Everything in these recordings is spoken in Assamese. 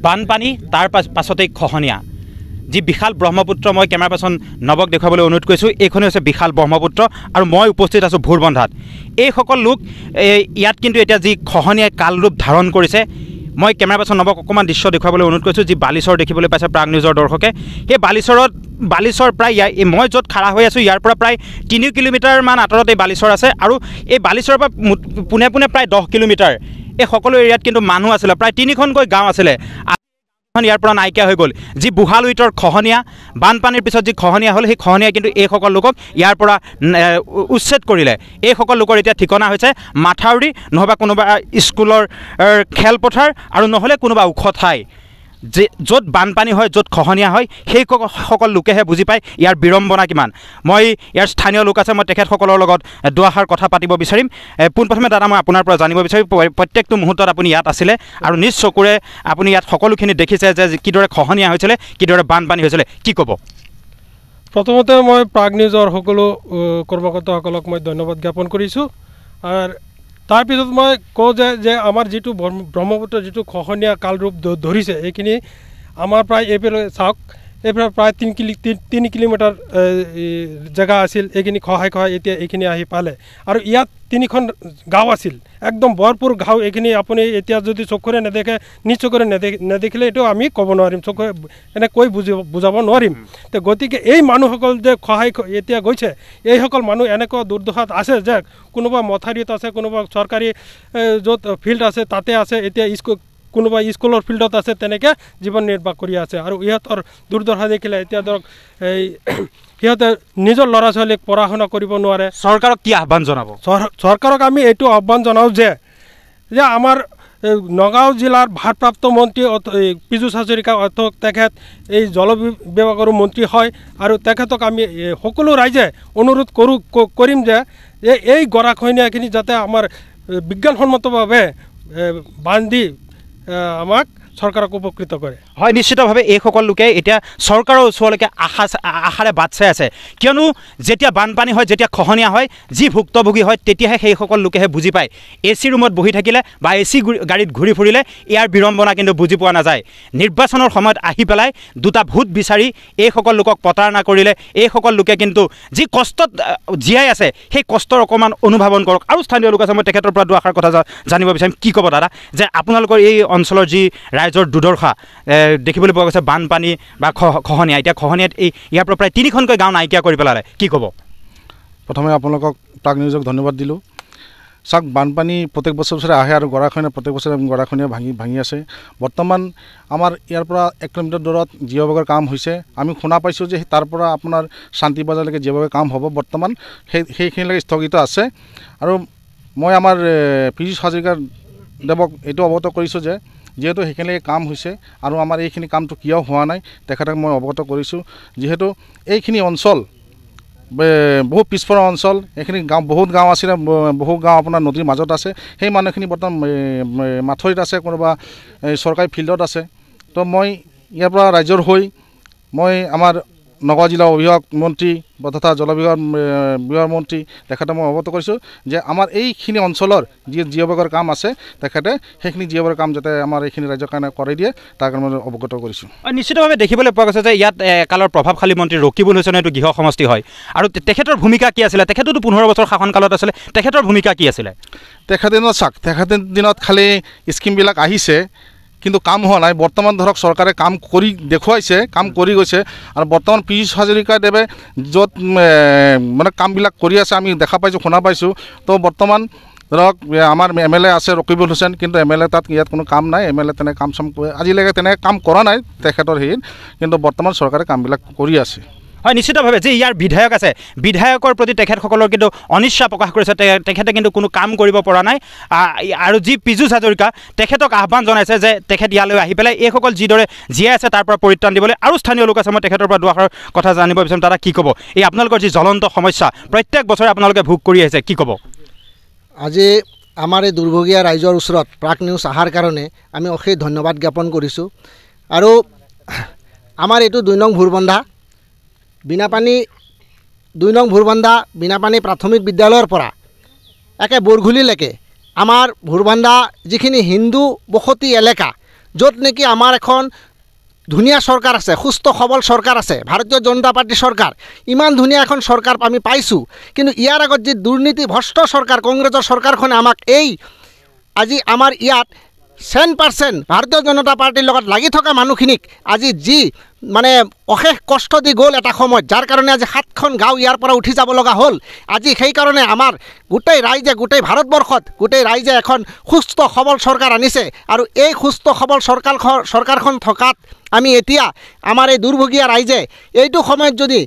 বানপানী তাৰ পাছতেই খহনীয়া যি বিশাল ব্ৰহ্মপুত্ৰ মই কেমেৰা পাৰ্চন নৱক দেখুৱাবলৈ অনুৰোধ কৰিছোঁ এইখনেই হৈছে বিশাল ব্ৰহ্মপুত্ৰ আৰু মই উপস্থিত আছোঁ ভোৰবন্ধাত এইসকল লোক ইয়াত কিন্তু এতিয়া যি খহনীয়াই কাল ৰূপ ধাৰণ কৰিছে মই কেমেৰা পাৰ্চন নৱক অকণমান দৃশ্য দেখুৱাবলৈ অনুৰোধ কৰিছোঁ যি বালিচৰ দেখিবলৈ পাইছে প্ৰাগ নিউজৰ দৰ্শকে সেই বালিচৰ প্ৰায় মই য'ত খাৰা হৈ আছোঁ ইয়াৰ পৰা প্ৰায় 3 কিলোমিটাৰমান আঁতৰত এই বালিচৰ আছে আৰু এই বালিচৰৰ পৰা পোনে পোনে প্ৰায় 10 কিলোমিটাৰ এই সকলো এৰিয়াত কিন্তু মানুহ আছিলে প্ৰায় 3খনকৈ গাঁও আছিলে ইয়াৰ পৰা নাইকিয়া হৈ গ'ল যি বুঢ়া লুইতৰ খহনীয়া বানপানীৰ পিছত যি খহনীয়া হ'ল সেই খহনীয়া কিন্তু এইসকল লোকক ইয়াৰ পৰা উচ্ছেদ কৰিলে এইসকল লোকৰ এতিয়া ঠিকনা হৈছে মাথাউৰি নহবা কোনোবা স্কুলৰ খেলপথাৰ আৰু নহ'লে কোনোবা ওখ ঠাই যে য'ত বানপানী হয় য'ত খহনীয়া হয় সেই সকল লোকেহে বুজি পায় ইয়াৰ বিড়ম্বনা কিমান মই ইয়াৰ স্থানীয় লোক আছে মই তেখেতসকলৰ লগত দুআষাৰ কথা পাতিব বিচাৰিম পোনপ্ৰথমে দাদা মই আপোনাৰ পৰা জানিব বিচাৰিম প্ৰত্যেকটো মুহূৰ্তত আপুনি ইয়াত আছিলে আৰু নিজ চকুৰে আপুনি ইয়াত সকলোখিনি দেখিছে যে কিদৰে খহনীয়া হৈছিলে কিদৰে বানপানী হৈছিলে কি ক'ব প্ৰথমতে মই প্ৰাগ নিউজৰ সকলো কৰ্মকৰ্তাসকলক মই ধন্যবাদ জ্ঞাপন কৰিছোঁ আৰু তাৰপিছত মই কওঁ যে আমাৰ যিটো ব্ৰহ্মপুত্ৰ যিটো খহনীয়া কাল ৰূপ ধৰিছে এইখিনি আমাৰ প্ৰায় এইফালে চাওক এইফালে প্ৰায় 3 কিলোমিটাৰ জেগা আছিল এইখিনি খহাই এতিয়া এইখিনি আহি পালে আৰু ইয়াত 3খন গাঁও আছিল একদম ভৰপূৰ গাঁও এইখিনি আপুনি এতিয়া যদি চকুৰে নেদেখে নিজ চকুৰে নেদেখিলে এইটো আমি ক'ব নোৱাৰিম চকুৰে এনে কৈ বুজাব নোৱাৰিম তো গতিকে এই মানুহসকল যে খহাই এতিয়া গৈছে এইসকল মানুহ এনেকুৱা দুৰ্দশাত আছে যে কোনোবা মথাৰিত আছে কোনোবা চৰকাৰী য'ত ফিল্ড আছে তাতে আছে এতিয়া কোনোবা স্কুলৰ ফিল্ডত আছে তেনেকৈ জীৱন নিৰ্বাহ কৰি আছে আৰু ইহঁতৰ দুৰ্দশা দেখিলে এতিয়া ধৰক এই সিহঁতে নিজৰ ল'ৰা ছোৱালীক পঢ়া শুনা কৰিব নোৱাৰে চৰকাৰক কি আহ্বান জনাব চৰকাৰক আমি এইটো আহ্বান জনাওঁ যে আমাৰ নগাঁও জিলাৰ ভাৰপ্ৰাপ্ত মন্ত্ৰী পীযুষ হাজৰিকা তেখেত এই জল বিভাগৰ মন্ত্ৰী হয় আৰু তেখেতক আমি সকলো ৰাইজে অনুৰোধ কৰিম যে এই গৰাখহনীয়াখিনি যাতে আমাৰ বিজ্ঞানসন্মতভাৱে বান্ধি আমাক চৰকাৰক উপকৃত কৰে হয় নিশ্চিতভাৱে এইসকল লোকে এতিয়া চৰকাৰৰ ওচৰলৈকে আশাৰে বাট চাই আছে কিয়নো যেতিয়া বানপানী হয় যেতিয়া খহনীয়া হয় যি ভুক্তভোগী হয় তেতিয়াহে সেইসকল লোকেহে বুজি পায় AC ৰুমত বহি থাকিলে বা AC গাড়ীত ঘূৰি ফুৰিলে ইয়াৰ বিড়ম্বনা কিন্তু বুজি পোৱা নাযায় নিৰ্বাচনৰ সময়ত আহি পেলাই দুটা ভোট বিচাৰি এইসকল লোকক প্ৰতাৰণা কৰিলে এইসকল লোকে কিন্তু যি কষ্টত জীয়াই আছে সেই কষ্টৰ অকণমান অনুধাৱন কৰক আৰু স্থানীয় লোক আছে মই তেখেতৰ পৰা দুআষাৰ কথা জানিব বিচাৰিম কি ক'ব দাদা যে আপোনালোকৰ এই অঞ্চলৰ যি ৰাইজৰ দুৰ্দশা দেখিবলৈ পোৱা গৈছে বানপানী বা খহনীয়া এতিয়া খহনীয়াত ইয়াৰ পৰা প্ৰায় 3খনকৈ গাঁও নাইকিয়া কৰি পেলালে কি ক'ব প্ৰথমে আপোনালোকক প্ৰাগ নিউজক ধন্যবাদ দিলোঁ চাওক বানপানী প্ৰত্যেক বছৰে আহে আৰু গৰাখহনীয়া প্ৰত্যেক বছৰে গৰাখহনীয়া ভাঙি আছে বৰ্তমান আমাৰ ইয়াৰ পৰা 1 কিলোমিটাৰ দূৰত জিঅ' বিভাগৰ কাম হৈছে আমি শুনা পাইছোঁ যে তাৰ পৰা আপোনাৰ শান্তি বজাৰলৈকে জিঅ' বিভাগৰ কাম হ'ব বৰ্তমান সেইখিনিলৈকে স্থগিত আছে আৰু মই আমাৰ পীযুষ হাজৰিকা দেৱক এইটো অৱগত কৰিছোঁ যে যিহেতু সেইখিনিলৈকে কাম হৈছে আৰু আমাৰ এইখিনি কামটো কিয় হোৱা নাই তেখেতক মই অৱগত কৰিছোঁ যিহেতু এইখিনি অঞ্চল বহু পিছপৰা অঞ্চল এইখিনি গাঁও বহুত গাঁও আছিলে বহু গাঁও আপোনাৰ নদীৰ মাজত আছে সেই মানুহখিনি বৰ্তমান মাথৰিত আছে কোনোবা চৰকাৰী ফিল্ডত আছে তো মই ইয়াৰ পৰা ৰাজ্যৰ হৈ মই আমাৰ নগাঁও জিলা অভিভাৱক মন্ত্ৰী তথা জল বিভাগৰ মন্ত্ৰী তেখেতে মই অৱগত কৰিছোঁ যে আমাৰ এইখিনি অঞ্চলৰ যি জিঅ' বিভাগৰ কাম আছে তেখেতে সেইখিনি জিঅ' বিভাগৰ কাম যাতে আমাৰ এইখিনি ৰাজ্যৰ কাৰণে কৰাই দিয়ে তাৰ কাৰণে মই অৱগত কৰিছোঁ নিশ্চিতভাৱে দেখিবলৈ পোৱা গৈছে যে ইয়াত একালৰ প্ৰভাৱশালী মন্ত্ৰী ৰকিবুল হুছেইন এইটো গৃহ সমষ্টি হয় আৰু তেখেতৰ ভূমিকা কি আছিলে তেখেততো 15 বছৰ শাসনকালত আছিলে তেখেতৰ ভূমিকা কি আছিলে তেখেতৰ দিনত খালি স্কিমবিলাক আহিছে কিন্তু কাম হোৱা নাই বৰ্তমান ধৰক চৰকাৰে কাম কৰি দেখুৱাইছে কাম কৰি গৈছে আৰু বৰ্তমান পীযুষ হাজৰিকা দেৱে য'ত মানে কামবিলাক কৰি আছে আমি দেখা পাইছোঁ শুনা পাইছোঁ তো বৰ্তমান ধৰক আমাৰ MLA আছে ৰকিবুল হুছেইন কিন্তু MLA তাত ইয়াত কোনো কাম নাই MLA তেনে কাম আজিলৈকে তেনেকৈ কাম কৰা নাই তেখেতৰ হেৰিত কিন্তু বৰ্তমান চৰকাৰে কামবিলাক কৰি আছে হয় নিশ্চিতভাৱে যে ইয়াৰ বিধায়ক আছে বিধায়কৰ প্ৰতি তেখেতসকলৰ কিন্তু অনিচ্ছা প্ৰকাশ কৰিছে তেখেতে কিন্তু কোনো কাম কৰিব পৰা নাই আৰু যি পীযুষ হাজৰিকা তেখেতক আহ্বান জনাইছে যে তেখেত ইয়ালৈ আহি পেলাই এইসকল যিদৰে জীয়াই আছে তাৰ পৰা পৰিত্ৰাণ দিবলৈ আৰু স্থানীয় লোক আছে মই তেখেতৰ পৰা দুআষাৰ কথা জানিব বিচাৰিম দাদা কি ক'ব এই আপোনালোকৰ যি জ্বলন্ত সমস্যা প্ৰত্যেক বছৰে আপোনালোকে ভোগ কৰি আহিছে কি ক'ব আজি আমাৰ এই দুৰ্ভগীয়া ৰাইজৰ ওচৰত প্ৰাগ নিউজ অহাৰ কাৰণে আমি অশেষ ধন্যবাদ জ্ঞাপন কৰিছোঁ আৰু আমাৰ এইটো 2 নং ভোৰবন্ধা বিনাপানী 2 নং ভোৰবন্ধা বিনাপানী প্ৰাথমিক বিদ্যালয়ৰ পৰা একে বৰঘুলিলৈকে আমাৰ ভোৰবন্ধা যিখিনি হিন্দু বসতি এলেকা য'ত নেকি আমাৰ এখন ধুনীয়া চৰকাৰ আছে, সুস্থ সবল চৰকাৰ আছে, ভাৰতীয় জনতা পাৰ্টি চৰকাৰ, ইমান ধুনীয়া এখন চৰকাৰ আমি পাইছোঁ। কিন্তু ইয়াৰ আগত যি দুৰ্নীতি ভ্ৰষ্ট চৰকাৰ কংগ্ৰেছৰ চৰকাৰখনে আমাক আজি আমাৰ ইয়াত 100% ভাৰতীয় জনতা পাৰ্টিৰ লগত লাগি থকা মানুহখিনিক আজি যি মানে অশেষ কষ্ট দি গ'ল এটা সময়ত, যাৰ কাৰণে আজি 7খন গাঁও ইয়াৰ পৰা উঠি যাব লগা হ'ল। আজি সেইকাৰণে আমাৰ গোটেই ভাৰতবৰ্ষত গোটেই ৰাইজে এখন সুস্থ সবল চৰকাৰ আনিছে। আৰু এই সুস্থ সবল চৰকাৰখন থকাত আমি এতিয়া আমাৰ এই দুৰ্ভগীয়া ৰাইজে এইটো সময়ত যদি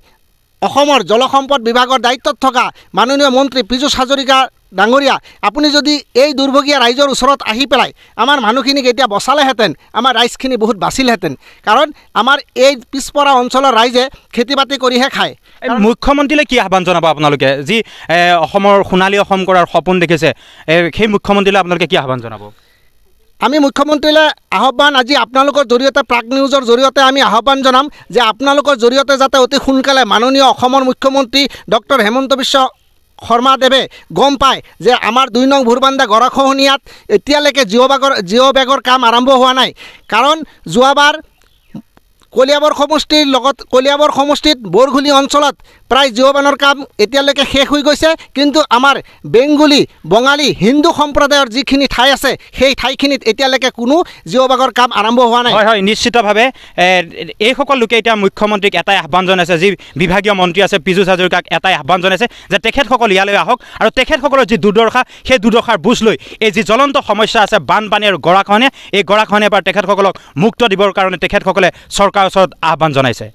অসমৰ জলসম্পদ বিভাগৰ দায়িত্বত থকা মাননীয় মন্ত্ৰী পীযুষ হাজৰিকা ডাঙৰীয়া আপুনি যদি এই দুৰ্ভগীয়া ৰাইজৰ ওচৰত আহি পেলাই আমাৰ মানুহখিনিক এতিয়া বচালেহেঁতেন, আমাৰ ৰাইজখিনি বহুত বাচিলহেঁতেন। কাৰণ আমাৰ এই পিছপৰা অঞ্চলৰ ৰাইজে খেতি বাতি কৰিহে খায়। মুখ্যমন্ত্ৰীলৈ কি আহ্বান জনাব আপোনালোকে, যি অসমৰ সোণালী অসম কৰাৰ সপোন দেখিছে, সেই মুখ্যমন্ত্ৰীলৈ আপোনালোকে কি আহ্বান জনাব? আমি মুখ্যমন্ত্ৰীলৈ আহ্বান আজি আপোনালোকৰ জৰিয়তে প্ৰাগ নিউজৰ জৰিয়তে আমি আহ্বান জনাম যে আপোনালোকৰ জৰিয়তে যাতে অতি সোনকালে মাননীয় অসমৰ মুখ্যমন্ত্ৰী ডক্টৰ হেমন্ত বিশ্ব শৰ্মাদেৱে গম পায় যে আমাৰ 2 নং ভুৰবান্ধা গৰাখহনীয়াত এতিয়ালৈকে জিঅ' বেগৰ কাম আৰম্ভ হোৱা নাই। কাৰণ যোৱাবাৰ কলিয়াবৰ সমষ্টিত বৰঘুলি অঞ্চলত প্ৰায় জিঅ' বেগৰ কাম এতিয়ালৈকে শেষ হৈ গৈছে। কিন্তু আমাৰ বেংগলী বঙালী হিন্দু সম্প্ৰদায়ৰ যিখিনি ঠাই আছে সেই ঠাইখিনিত এতিয়ালৈকে কোনো জিঅ' বেগৰ কাম আৰম্ভ হোৱা নাই। হয়, নিশ্চিতভাৱে এইসকল লোকে এতিয়া মুখ্যমন্ত্ৰীক এটাই আহ্বান জনাইছে, যি বিভাগীয় মন্ত্ৰী আছে পীযুষ হাজৰিকাক এটাই আহ্বান জনাইছে যে তেখেতসকল ইয়ালৈ আহক আৰু তেখেতসকলৰ যি দুৰ্দশা সেই দুৰ্দশাৰ বুজ লৈ এই যি জ্বলন্ত সমস্যা আছে বানপানী আৰু গৰাখহনীয়া, এই গৰাখহনীয়াৰ পৰা তেখেতসকলক মুক্ত দিবৰ কাৰণে তেখেতসকলে চৰকাৰৰ ওচৰত আহ্বান জনাইছে।